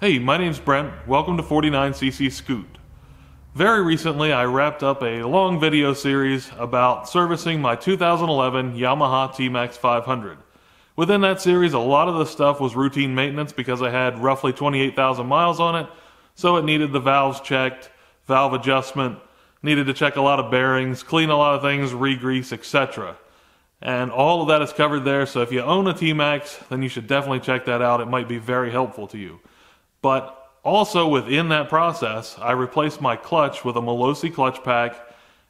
Hey, my name's Brent. Welcome to 49cc Scoot. Very recently I wrapped up a long video series about servicing my 2011 Yamaha TMAX 500. Within that series, a lot of the stuff was routine maintenance because I had roughly 28,000 miles on it, so it needed the valves checked, valve adjustment, needed to check a lot of bearings, clean a lot of things, re-grease, etc. And all of that is covered there, so if you own a TMAX, then you should definitely check that out. It might be very helpful to you. But also within that process, I replaced my clutch with a Malossi clutch pack,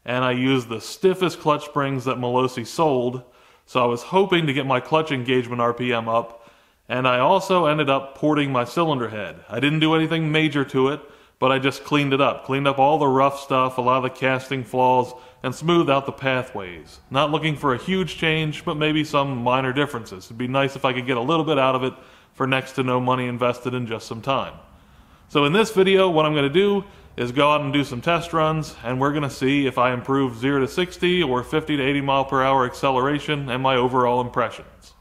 and I used the stiffest clutch springs that Malossi sold, so I was hoping to get my clutch engagement RPM up, and I also ended up porting my cylinder head. I didn't do anything major to it, but I just cleaned up all the rough stuff, a lot of the casting flaws, and smoothed out the pathways. Not looking for a huge change, but maybe some minor differences. It'd be nice if I could get a little bit out of it for next to no money invested in just some time. So in this video, what I'm going to do is go out and do some test runs, and we're going to see if I improve 0 to 60 or 50 to 80 mile per hour acceleration and my overall impressions.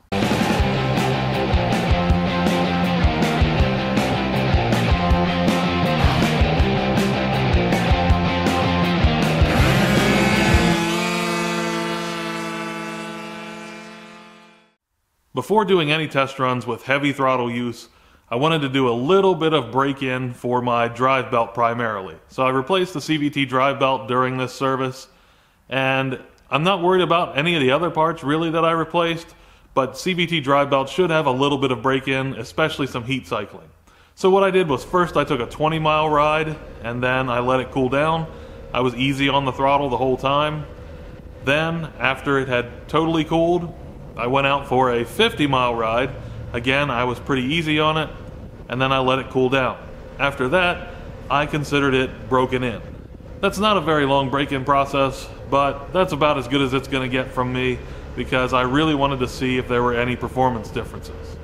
Before doing any test runs with heavy throttle use, I wanted to do a little bit of break-in for my drive belt primarily. So I replaced the CVT drive belt during this service, and I'm not worried about any of the other parts really that I replaced, but CVT drive belt should have a little bit of break-in, especially some heat cycling. So what I did was first I took a 20-mile ride, and then I let it cool down. I was easy on the throttle the whole time. Then, after it had totally cooled, I went out for a 50-mile ride. Again, I was pretty easy on it, and then I let it cool down. After that, I considered it broken in. That's not a very long break-in process, but that's about as good as it's going to get from me because I really wanted to see if there were any performance differences.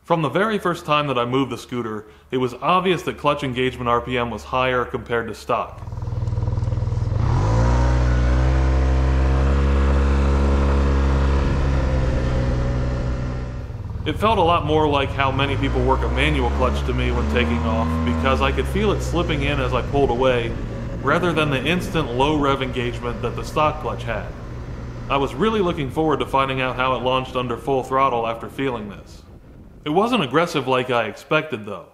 From the very first time that I moved the scooter, it was obvious that clutch engagement RPM was higher compared to stock. It felt a lot more like how many people work a manual clutch to me when taking off, because I could feel it slipping in as I pulled away, rather than the instant low rev engagement that the stock clutch had. I was really looking forward to finding out how it launched under full throttle after feeling this. It wasn't aggressive like I expected though.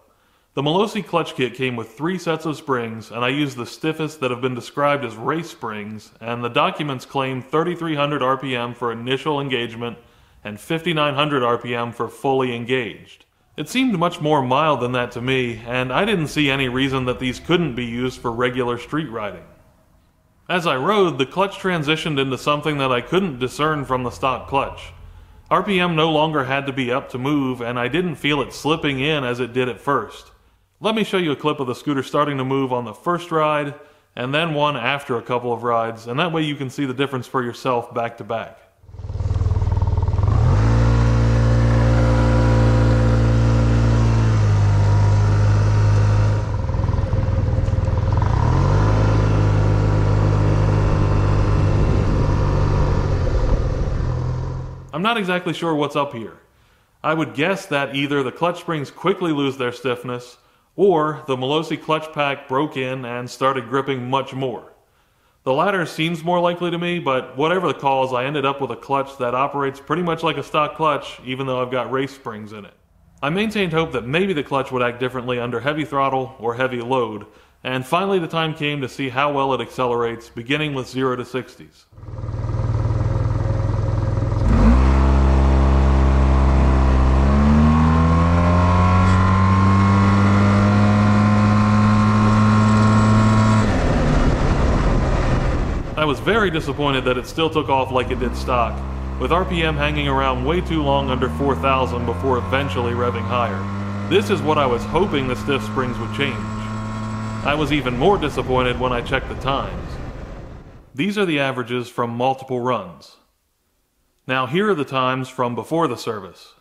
The Malossi clutch kit came with 3 sets of springs, and I used the stiffest that have been described as race springs, and the documents claim 3,300 RPM for initial engagement and 5,900 RPM for fully engaged. It seemed much more mild than that to me, and I didn't see any reason that these couldn't be used for regular street riding. As I rode, the clutch transitioned into something that I couldn't discern from the stock clutch. RPM no longer had to be up to move, and I didn't feel it slipping in as it did at first. Let me show you a clip of the scooter starting to move on the first ride, and then one after a couple of rides, and that way you can see the difference for yourself back to back. I'm not exactly sure what's up here. I would guess that either the clutch springs quickly lose their stiffness, or the Malossi clutch pack broke in and started gripping much more. The latter seems more likely to me, but whatever the cause, I ended up with a clutch that operates pretty much like a stock clutch, even though I've got race springs in it. I maintained hope that maybe the clutch would act differently under heavy throttle or heavy load, and finally the time came to see how well it accelerates, beginning with 0 to 60s. I was very disappointed that it still took off like it did stock, with RPM hanging around way too long under 4,000 before eventually revving higher. This is what I was hoping the stiff springs would change. I was even more disappointed when I checked the times. These are the averages from multiple runs. Now here are the times from before the service.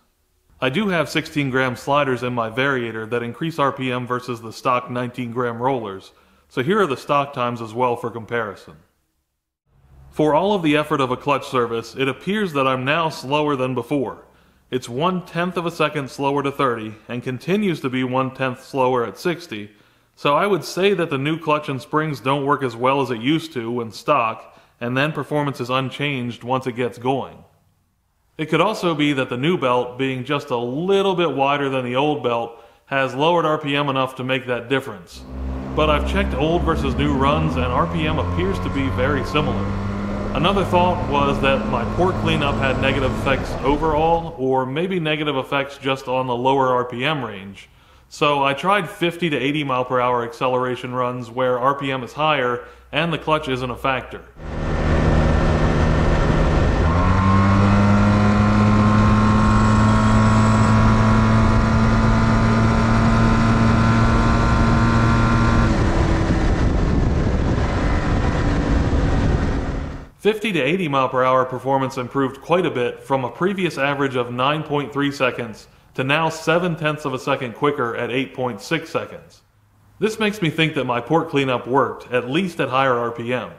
I do have 16-gram sliders in my variator that increase RPM versus the stock 19-gram rollers, so here are the stock times as well for comparison. For all of the effort of a clutch service, it appears that I'm now slower than before. It's 1/10 of a second slower to 30 and continues to be 1/10 slower at 60, so I would say that the new clutch and springs don't work as well as it used to when stock, and then performance is unchanged once it gets going. It could also be that the new belt, being just a little bit wider than the old belt, has lowered RPM enough to make that difference. But I've checked old versus new runs and RPM appears to be very similar. Another thought was that my port cleanup had negative effects overall, or maybe negative effects just on the lower RPM range. So I tried 50 to 80 mile per hour acceleration runs where RPM is higher and the clutch isn't a factor. 50 to 80 mile per hour performance improved quite a bit from a previous average of 9.3 seconds to now 7/10 of a second quicker at 8.6 seconds. This makes me think that my port cleanup worked, at least at higher RPM.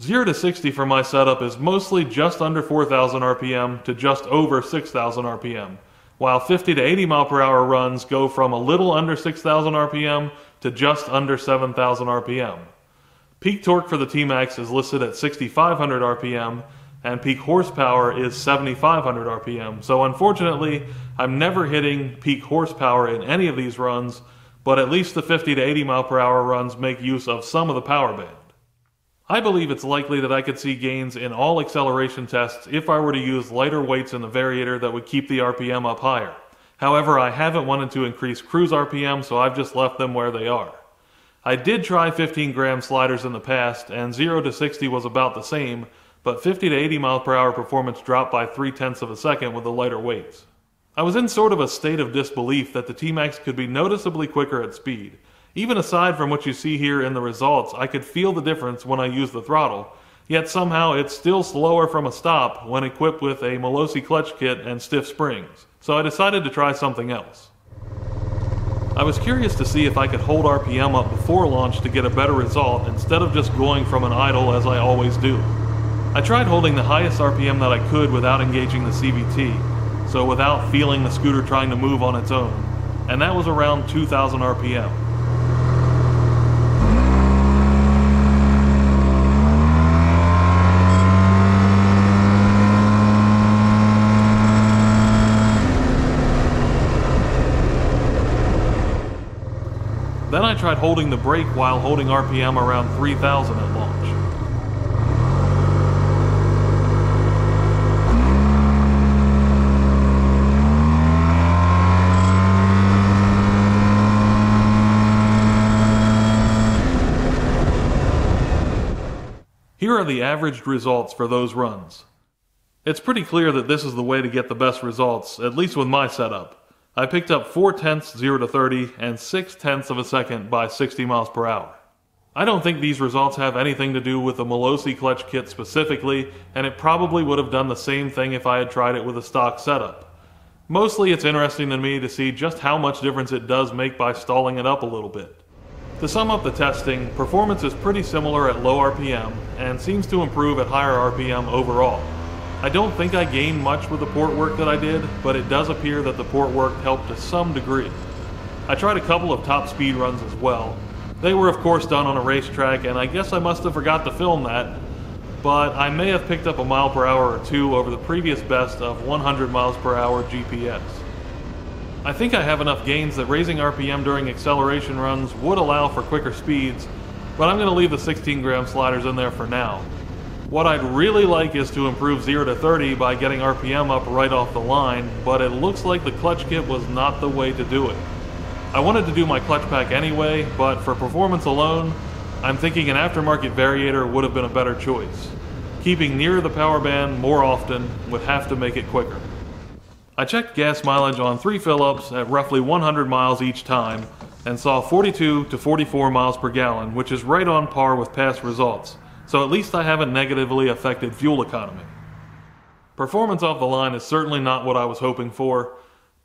0 to 60 for my setup is mostly just under 4,000 RPM to just over 6,000 RPM, while 50 to 80 mile per hour runs go from a little under 6,000 RPM to just under 7,000 RPM. Peak torque for the TMAX is listed at 6,500 RPM, and peak horsepower is 7,500 RPM. So unfortunately, I'm never hitting peak horsepower in any of these runs, but at least the 50 to 80 mile per hour runs make use of some of the power band. I believe it's likely that I could see gains in all acceleration tests if I were to use lighter weights in the variator that would keep the RPM up higher. However, I haven't wanted to increase cruise RPM, so I've just left them where they are. I did try 15-gram sliders in the past, and 0 to 60 was about the same, but 50 to 80 mile per hour performance dropped by 0.3 of a second with the lighter weights. I was in sort of a state of disbelief that the TMAX could be noticeably quicker at speed. Even aside from what you see here in the results, I could feel the difference when I used the throttle, yet somehow it's still slower from a stop when equipped with a Malossi clutch kit and stiff springs. So I decided to try something else. I was curious to see if I could hold RPM up before launch to get a better result instead of just going from an idle as I always do. I tried holding the highest RPM that I could without engaging the CVT, so without feeling the scooter trying to move on its own, and that was around 2,000 RPM. Then I tried holding the brake while holding RPM around 3,000 at launch. Here are the averaged results for those runs. It's pretty clear that this is the way to get the best results, at least with my setup. I picked up 4/10 0 to 30 and 6/10 of a second by 60 miles per hour. I don't think these results have anything to do with the Malossi clutch kit specifically, and it probably would have done the same thing if I had tried it with a stock setup. Mostly it's interesting to me to see just how much difference it does make by stalling it up a little bit. To sum up the testing, performance is pretty similar at low RPM and seems to improve at higher RPM overall. I don't think I gained much with the port work that I did, but it does appear that the port work helped to some degree. I tried a couple of top speed runs as well. They were of course done on a racetrack, and I guess I must have forgot to film that, but I may have picked up a mile per hour or two over the previous best of 100 miles per hour GPS. I think I have enough gains that raising RPM during acceleration runs would allow for quicker speeds, but I'm going to leave the 16-gram sliders in there for now. What I'd really like is to improve 0 to 30 by getting RPM up right off the line, but it looks like the clutch kit was not the way to do it. I wanted to do my clutch pack anyway, but for performance alone, I'm thinking an aftermarket variator would have been a better choice. Keeping near the power band more often would have to make it quicker. I checked gas mileage on 3 fill-ups at roughly 100 miles each time and saw 42 to 44 miles per gallon, which is right on par with past results. So at least I haven't negatively affected fuel economy. Performance off the line is certainly not what I was hoping for,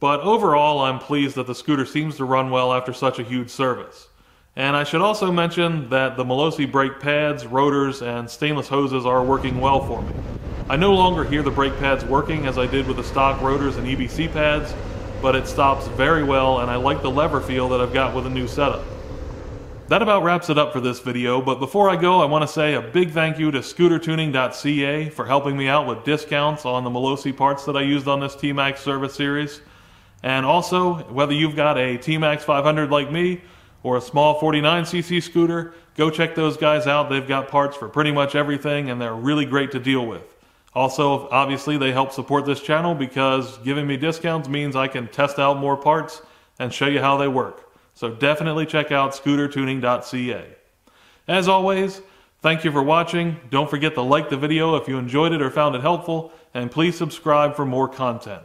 but overall I'm pleased that the scooter seems to run well after such a huge service. And I should also mention that the Malossi brake pads, rotors, and stainless hoses are working well for me. I no longer hear the brake pads working as I did with the stock rotors and EBC pads, but it stops very well and I like the lever feel that I've got with a new setup. That about wraps it up for this video, but before I go I want to say a big thank you to scootertuning.ca for helping me out with discounts on the Malossi parts that I used on this TMAX service series. And also, whether you've got a TMAX 500 like me or a small 49cc scooter, go check those guys out. They've got parts for pretty much everything and they're really great to deal with. Also, obviously they help support this channel because giving me discounts means I can test out more parts and show you how they work. So definitely check out scootertuning.ca. As always, thank you for watching. Don't forget to like the video if you enjoyed it or found it helpful, and please subscribe for more content.